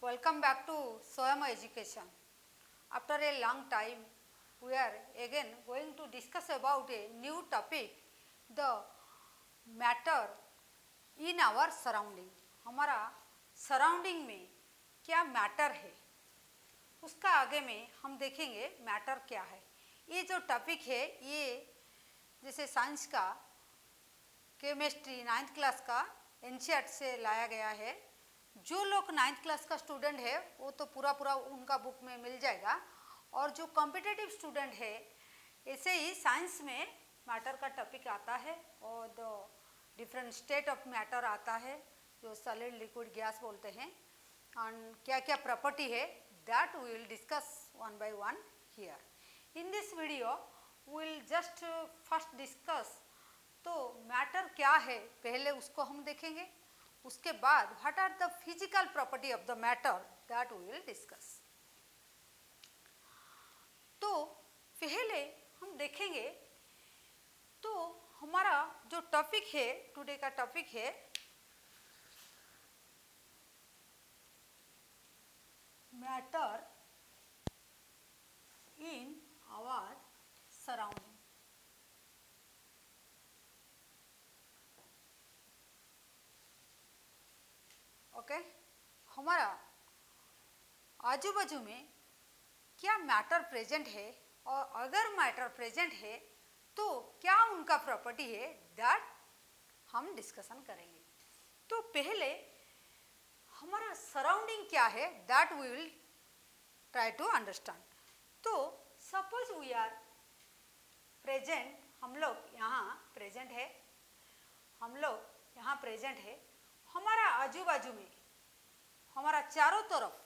Welcome back to Swayam Education. After a long time, we are again going to discuss about a new topic, the matter in our surrounding. हमारा surrounding में क्या matter है, उसका आगे में हम देखेंगे मैटर क्या है। ये जो टॉपिक है ये जैसे साइंस का केमिस्ट्री 9th क्लास का एनसीईआरटी से लाया गया है। जो लोग 9th क्लास का स्टूडेंट है वो तो पूरा उनका बुक में मिल जाएगा, और जो कॉम्पिटिटिव स्टूडेंट है ऐसे ही साइंस में मैटर का टॉपिक आता है और the different state of matter आता है, जो सॉलिड लिक्विड गैस बोलते हैं, और क्या क्या प्रॉपर्टी है that we will discuss one by one here in this video. We will just first discuss तो मैटर क्या है, पहले उसको हम देखेंगे, उसके बाद what are the physical property of the matter that we will discuss. तो पहले हम देखेंगे तो हमारा जो टॉपिक है, टुडे का टॉपिक है matter in our surrounding. Okay, हमारा आजू बाजू में क्या मैटर प्रेजेंट है, और अगर मैटर प्रेजेंट है तो क्या उनका प्रॉपर्टी है दैट हम डिस्कशन करेंगे। तो पहले हमारा सराउंडिंग क्या है that we will try to understand. तो सपोज वी आर प्रेजेंट, हम लोग यहाँ प्रेजेंट है, हम लोग यहाँ प्रेजेंट है, हमारा आजू बाजू में हमारा चारों तरफ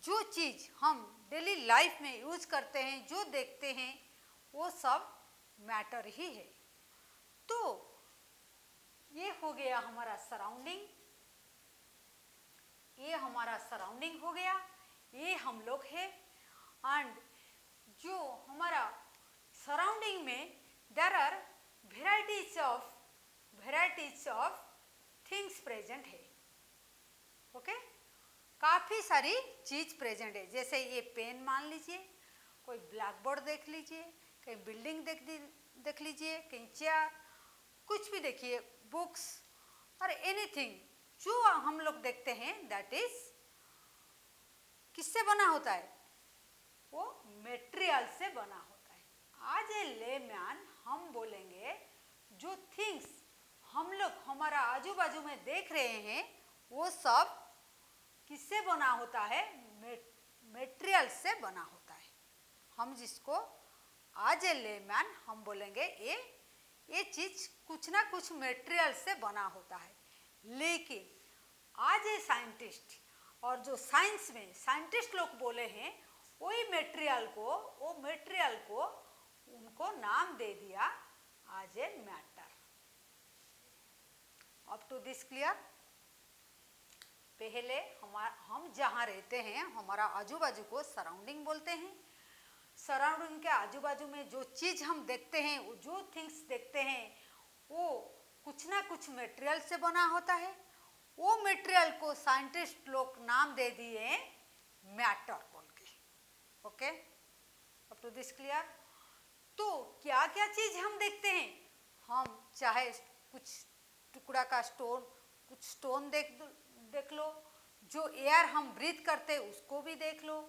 जो चीज़ हम डेली लाइफ में यूज करते हैं, जो देखते हैं, वो सब मैटर ही है। तो ये हो गया हमारा सराउंडिंग, ये हमारा सराउंडिंग हो गया, ये हम लोग है। एंड जो हमारा सराउंडिंग में there are varieties of things present है। ओके, काफ़ी सारी चीज़ प्रेजेंट है। जैसे ये पेन मान लीजिए, कोई ब्लैक बोर्ड देख लीजिए, कहीं बिल्डिंग देख लीजिए, कहीं चेयर, कुछ भी देखिए, बुक्स और एनीथिंग जो हम लोग देखते हैं दैट इज किससे बना होता है, वो मटेरियल से बना होता है। आज ए लेमैन हम बोलेंगे जो थिंग्स हम लोग हमारा आजू बाजू में देख रहे हैं वो सब किससे बना होता है, मटेरियल से बना होता है। हम जिसको आज ए लेमैन हम बोलेंगे ये चीज कुछ ना कुछ मटेरियल से बना होता है। लेकिन आज ए साइंटिस्ट और जो साइंस में साइंटिस्ट लोग बोले हैं वही मटेरियल को उनको नाम दे दिया आज a matter. Up to this clear? पहले हम जहाँ रहते हैं हमारा आजू बाजू को सराउंडिंग बोलते हैं। सराउंडिंग के आजू बाजू में जो चीज़ हम देखते हैं, जो थिंग्स देखते हैं, वो कुछ ना कुछ मटेरियल से बना होता है। वो मटेरियल को साइंटिस्ट लोग नाम दे दिए मैटर बोल के। Okay, up to this clear? तो क्या क्या चीज़ हम देखते हैं, हम चाहे कुछ टुकड़ा का स्टोन, कुछ स्टोन देख लो, जो एयर हम ब्रीथ करते हैं उसको भी देख लो,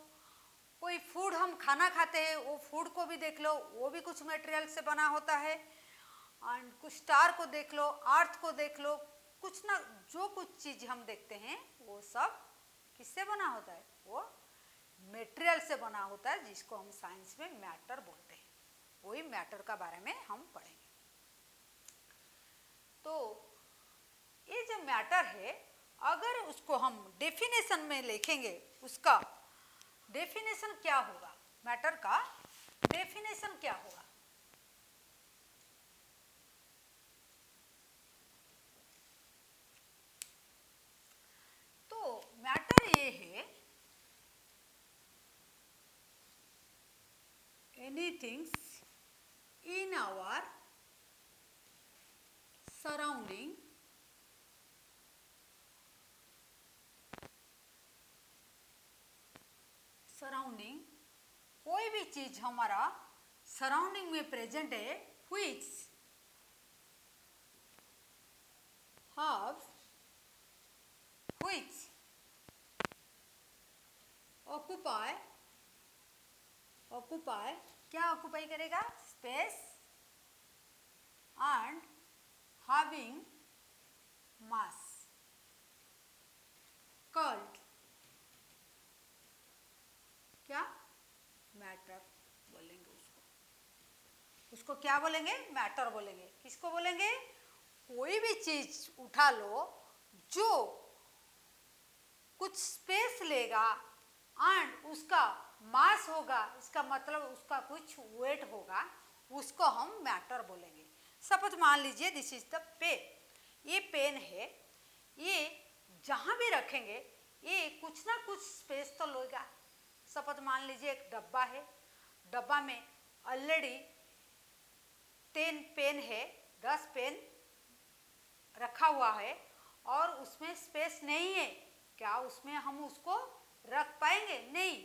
कोई फूड हम खाना खाते हैं वो फूड को भी देख लो, वो भी कुछ मटेरियल से बना होता है। एंड कुछ स्टार को देख लो, अर्थ को देख लो, कुछ ना जो कुछ चीज़ हम देखते हैं वो सब किससे बना होता है, वो मटेरियल से बना होता है, जिसको हम साइंस में मैटर बोलते हैं। वही मैटर का बारे में हम पढ़ेंगे। तो ये जो मैटर है, अगर उसको हम डेफिनेशन में लिखेंगे, उसका डेफिनेशन क्या होगा, मैटर का डेफिनेशन क्या होगा? तो मैटर ये है एनीथिंग्स इन आवर सराउंडिंग सराउंडिंग, कोई भी चीज हमारा सराउंडिंग में प्रेजेंट है which have which occupy क्या ऑक्यूपाई करेगा? Space and having mass, called क्या? मैटर बोलेंगे उसको क्या बोलेंगे? मैटर बोलेंगे। किसको बोलेंगे? कोई भी चीज उठा लो जो कुछ स्पेस लेगा एंड उसका मास होगा, इसका मतलब उसका कुछ वेट होगा, उसको हम मैटर बोलेंगे। सपोज मान लीजिए दिस इज द पेन, ये पेन है, ये जहाँ भी रखेंगे ये कुछ ना कुछ स्पेस तो लेगा। सपोज मान लीजिए एक डब्बा है, डब्बा में ऑलरेडी 10 पेन है, 10 पेन रखा हुआ है और उसमें स्पेस नहीं है, क्या उसमें हम उसको रख पाएंगे? नहीं।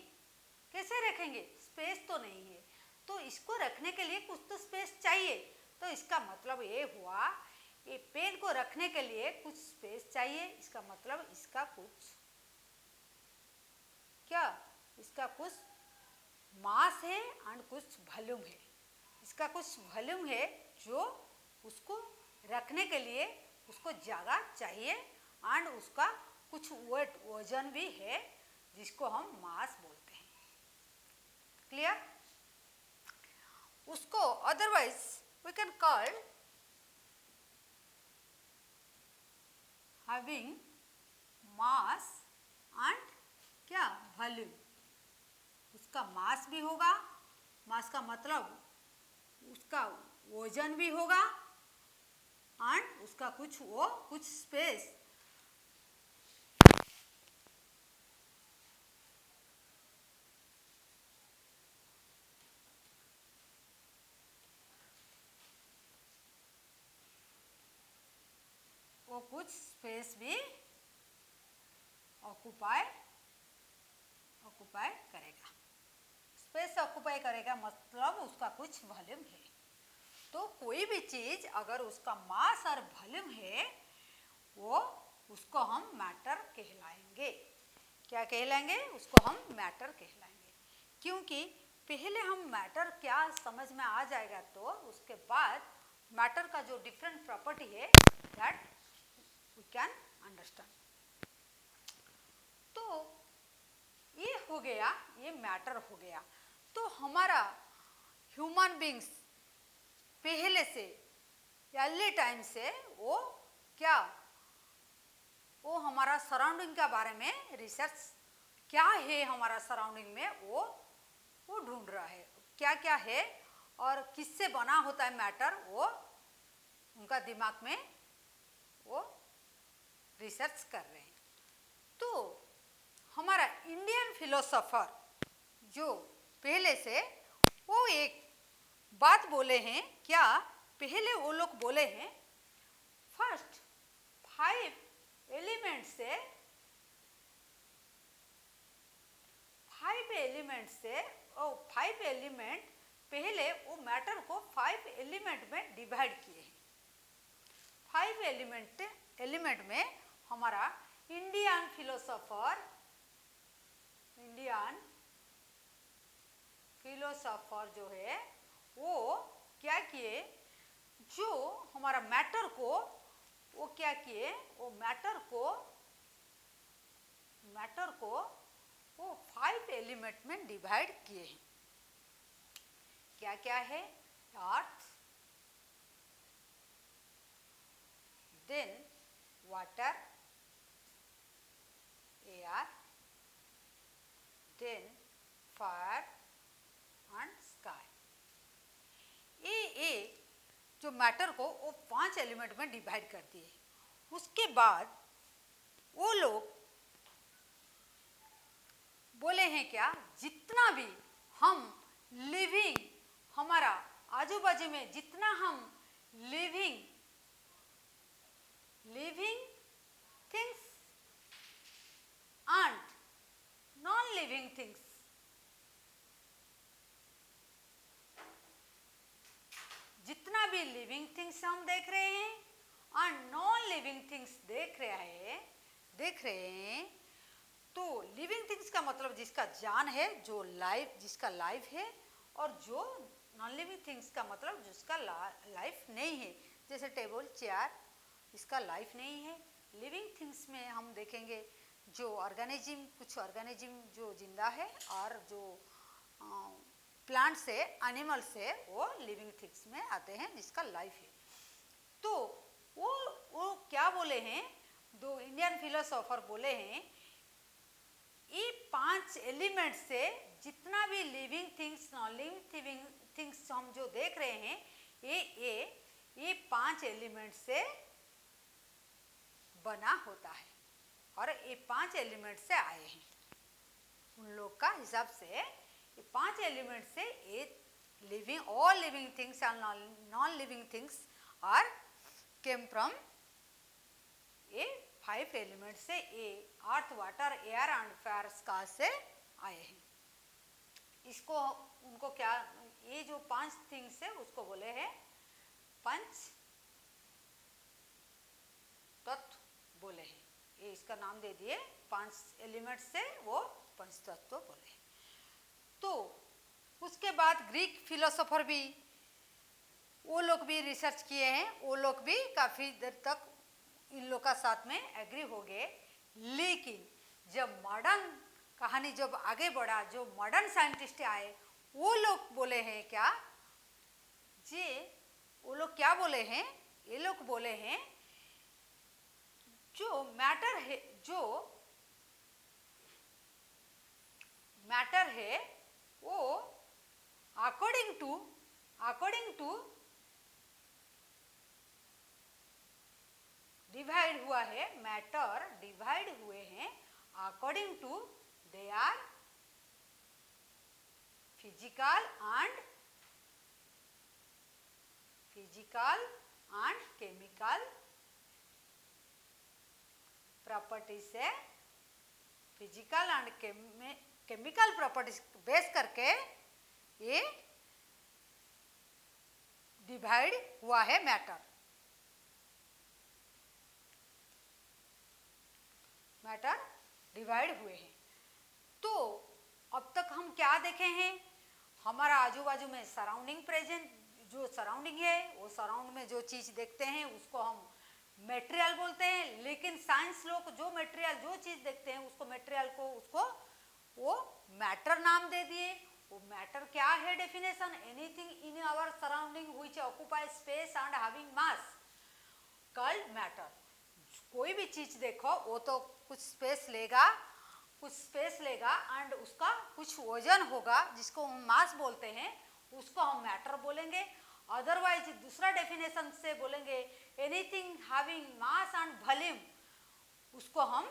कैसे रखेंगे? स्पेस तो नहीं है। तो इसको रखने के लिए कुछ तो स्पेस चाहिए। तो इसका मतलब ये हुआ, ये पेन को रखने के लिए कुछ स्पेस चाहिए। इसका मतलब इसका कुछ क्या? इसका कुछ मास है एंड कुछ वॉल्यूम है। इसका कुछ वॉल्यूम है जो उसको रखने के लिए उसको जगह चाहिए एंड उसका कुछ वेट, वजन भी है जिसको हम मास बोलते हैं। क्लियर? उसको otherwise we can call having mass and क्या? वॉल्यूम। उसका मास भी होगा, मास का मतलब उसका वजन भी होगा एंड उसका कुछ स्पेस। वो कुछ स्पेस भी ऑक्यूपाई करेगा। स्पेस ऑक्यूपाई करेगा मतलब उसका कुछ वॉल्यूम है। तो कोई भी चीज अगर उसका मास और वॉल्यूम है वो उसको हम मैटर कहलाएंगे। क्या कहलाएंगे? उसको हम मैटर कहलाएंगे। क्योंकि पहले हम मैटर क्या समझ में आ जाएगा तो उसके बाद मैटर का जो डिफरेंट प्रॉपर्टी है दैट वी कैन अंडरस्टैंड। तो ये हो गया, ये मैटर हो गया। तो हमारा ह्यूमन बींग्स पहले से अर्ली टाइम से वो क्या, वो हमारा सराउंडिंग के बारे में रिसर्च क्या है हमारा सराउंडिंग में वो ढूंढ रहा है, क्या क्या है और किससे बना होता है मैटर, वो उनका दिमाग में वो रिसर्च कर रहे हैं। तो हमारा इंडियन फिलोसोफर जो पहले से वो एक बात बोले हैं, क्या पहले वो लोग बोले हैं फर्स्ट 5 एलिमेंट से ओ 5 एलिमेंट पहले वो मैटर को 5 एलिमेंट में डिवाइड किए हैं। 5 एलिमेंट में हमारा इंडियन फिलोसोफर जो है वो क्या किए, जो हमारा मैटर को वो क्या किए, वो मैटर को वो 5 एलिमेंट में डिवाइड किए हैं। क्या क्या है? Earth, then water, air, then fire and sky. ये जो मैटर को वो 5 एलिमेंट में डिवाइड कर दिए। उसके बाद वो लोग बोले हैं क्या, जितना भी हम लिविंग, हमारा आजू बाजू में जितना हम living things and non living things भी लिविंग थिंग्स हम देख रहे हैं और नॉन लिविंग थिंग्स देख रहे हैं। तो लिविंग थिंग्स का मतलब जिसका जान है, जो लाइफ, जिसका लाइफ है, और जो नॉन लिविंग थिंग्स का मतलब जिसका लाइफ नहीं है, जैसे टेबल, चेयर, इसका लाइफ नहीं है। लिविंग थिंग्स में हम देखेंगे जो ऑर्गेनिज्म, कुछ ऑर्गेनिज्म जो जिंदा है और जो प्लांट से, एनिमल से, वो लिविंग थिंग्स में आते हैं जिसका लाइफ है। तो वो क्या बोले हैं, दो इंडियन फिलोसोफर बोले हैं, ये 5 एलिमेंट से जितना भी living things, non living things हम जो देख रहे हैं, ये 5 एलिमेंट से बना होता है और ये 5 एलिमेंट से आए हैं। उन लोग का हिसाब से ये 5 एलिमेंट से ये लिविंग, ऑल लिविंग थिंग्स और non living things are came from ये 5 एलिमेंट से, ये earth, water, air and fire का से आए हैं। इसको उनको क्या, ये जो 5 थिंग्स है उसको बोले हैं पंच तत्व बोले हैं। ये इसका नाम दे दिए, 5 एलिमेंट से वो पंच तत्व बोले हैं। तो उसके बाद ग्रीक फिलोसोफर भी, वो लोग भी रिसर्च किए हैं, वो लोग भी काफ़ी देर तक इन लोग का साथ में एग्री हो गए। लेकिन जब मॉडर्न कहानी जब आगे बढ़ा, जो मॉडर्न साइंटिस्ट आए, वो लोग बोले हैं क्या जी, वो लोग क्या बोले हैं, ये लोग बोले हैं जो मैटर है, जो मैटर है वो अकॉर्डिंग टू डिवाइड हुआ है, मैटर डिवाइड हुए हैं according to they are physical and chemical properties से, physical and chemical properties base करके ये डिवाइड हुआ है मैटर डिवाइड हुए हैं। तो अब तक हम क्या देखे हैं, हमारा आजू बाजू में सराउंडिंग प्रेजेंट, जो सराउंडिंग है, वो सराउंड में जो चीज देखते हैं उसको हम मटेरियल बोलते हैं। लेकिन साइंस लोग जो मटेरियल, जो चीज देखते हैं उसको, मटेरियल को, उसको वो मैटर नाम दे दिए। वो मैटर क्या है definition, anything in our surrounding which occupy space and having mass called matter. कोई भी चीज देखो वो तो कुछ स्पेस लेगा एंड उसका कुछ वजन होगा जिसको हम मास बोलते हैं, उसको हम मैटर बोलेंगे। अदरवाइज दूसरा डेफिनेशन से बोलेंगे anything having mass and volume, उसको हम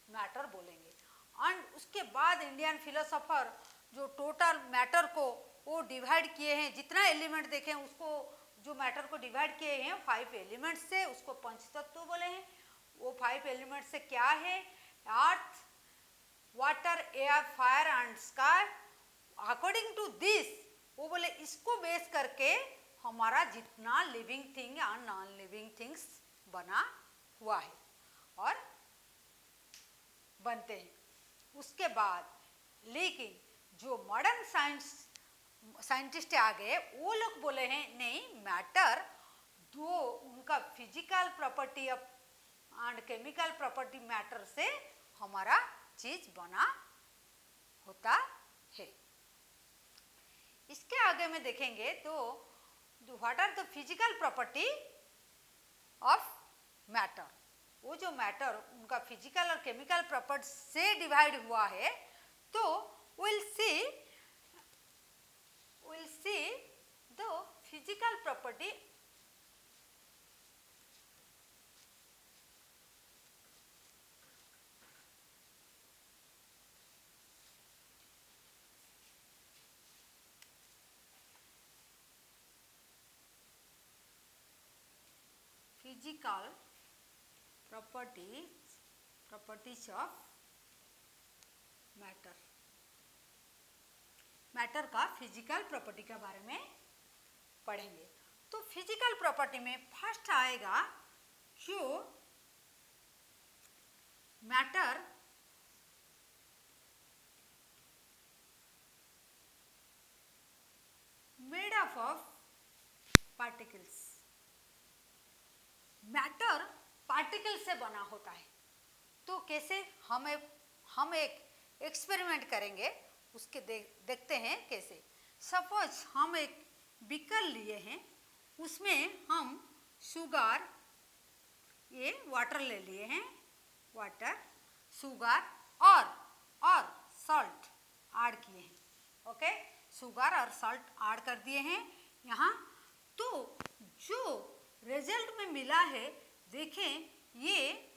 मैटर बोलेंगे। एंड उसके बाद इंडियन फिलोसोफर जो टोटल मैटर को वो डिवाइड किए हैं, जितना एलिमेंट देखें उसको, जो मैटर को डिवाइड किए हैं 5 एलिमेंट से, उसको पंचतत्व बोले हैं। वो 5 एलिमेंट से क्या है, earth, water, air, fire and sky. According to this, वो बोले इसको बेस करके हमारा जितना लिविंग थिंग और नॉन लिविंग थिंग्स बना हुआ है और बनते हैं। उसके बाद लेकिन जो मॉडर्न साइंटिस्ट आ गए, वो लोग बोले हैं नहीं, मैटर दो उनका physical property and chemical property matter से हमारा चीज बना होता है। इसके आगे में देखेंगे तो what are the physical property of matter. वो जो मैटर उनका फिजिकल और केमिकल प्रॉपर्टी से डिवाइड हुआ है, तो we'll see the physical property properties of matter का फिजिकल प्रॉपर्टी के बारे में पढ़ेंगे। तो फिजिकल प्रॉपर्टी में फर्स्ट आएगा जो matter made up of particles. Matter particle से बना होता है। तो कैसे, हम एक एक्सपेरिमेंट करेंगे, उसके देखते हैं कैसे। सपोज हम एक बीकर लिए हैं, उसमें हम शुगर, ये वाटर ले लिए हैं, वाटर, शुगर और सॉल्ट ऐड किए हैं। ओके, शुगर और सॉल्ट ऐड कर दिए हैं यहाँ। तो जो रिजल्ट में मिला है, देखें, ये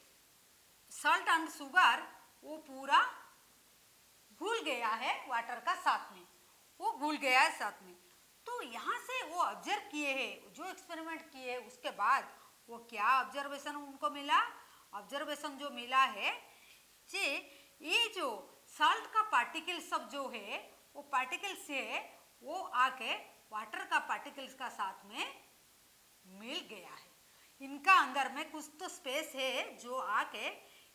सॉल्ट एंड शुगर वो पूरा घुल गया है वाटर का साथ में, वो घुल गया है साथ में। तो यहाँ से वो ऑब्जर्व किए हैं, जो एक्सपेरिमेंट किए उसके बाद वो क्या ऑब्जर्वेशन उनको मिला। ऑब्जर्वेशन जो मिला है कि ये जो सॉल्ट का पार्टिकल सब जो है, वो पार्टिकल से वो आके वाटर का पार्टिकल्स का साथ में मिल गया है। इनका अंदर में कुछ तो स्पेस है जो आके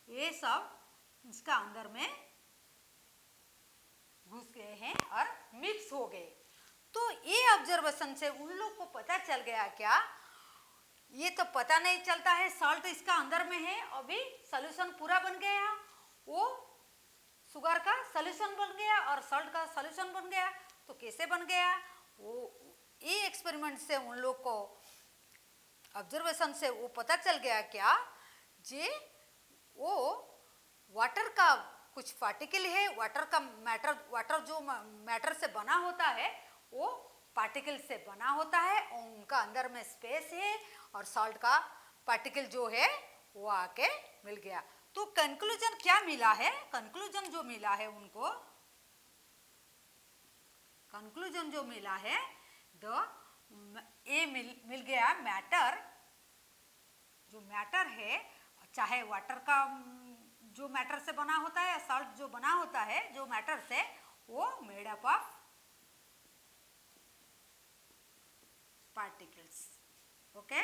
ये सब इसका अंदर में घुस गए हैं और मिक्स हो गए। तो ये ऑब्जर्वेशन से उन लोग को पता चल गया क्या, ये तो पता नहीं चलता है, सॉल्ट इसका अंदर में है, अभी सॉल्यूशन पूरा बन गया, वो शुगर का सॉल्यूशन बन गया और सॉल्ट का सॉल्यूशन बन गया। तो कैसे बन गया, वो ये एक्सपेरिमेंट से उन लोग को ऑब्जर्वेशन से वो पता चल गया क्या, जे वो वाटर का कुछ पार्टिकल है, वाटर का मैटर, वाटर जो मैटर से बना होता है वो पार्टिकल से बना होता है, और उनका अंदर में स्पेस है, और सॉल्ट का पार्टिकल जो है वो आके मिल गया। तो कंक्लूजन क्या मिला है, कंक्लूजन जो मिला है उनको, कंक्लूजन जो मिला है, ये मिल गया, मैटर, जो मैटर है, चाहे वाटर का जो मैटर से बना होता है, सॉल्ट जो बना होता है जो मैटर से, वो made up of particles. Okay,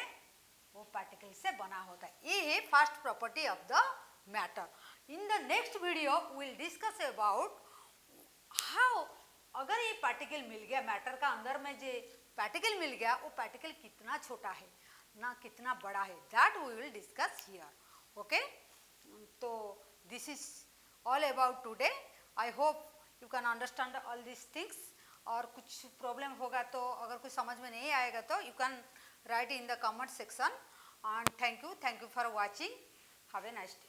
वो पार्टिकल से बना होता है। ये है first property of the matter. In the next video will discuss about how, अगर ये पार्टिकल मिल गया, मैटर का अंदर में जो पार्टिकल मिल गया, वो पार्टिकल कितना छोटा है ना कितना बड़ा है, that we will discuss here. Okay, तो this is all about today. I hope you can understand all this things. और कुछ प्रॉब्लम होगा तो, अगर कुछ समझ में नहीं आएगा तो you can write in the comment section. And thank you for watching. Have a nice day.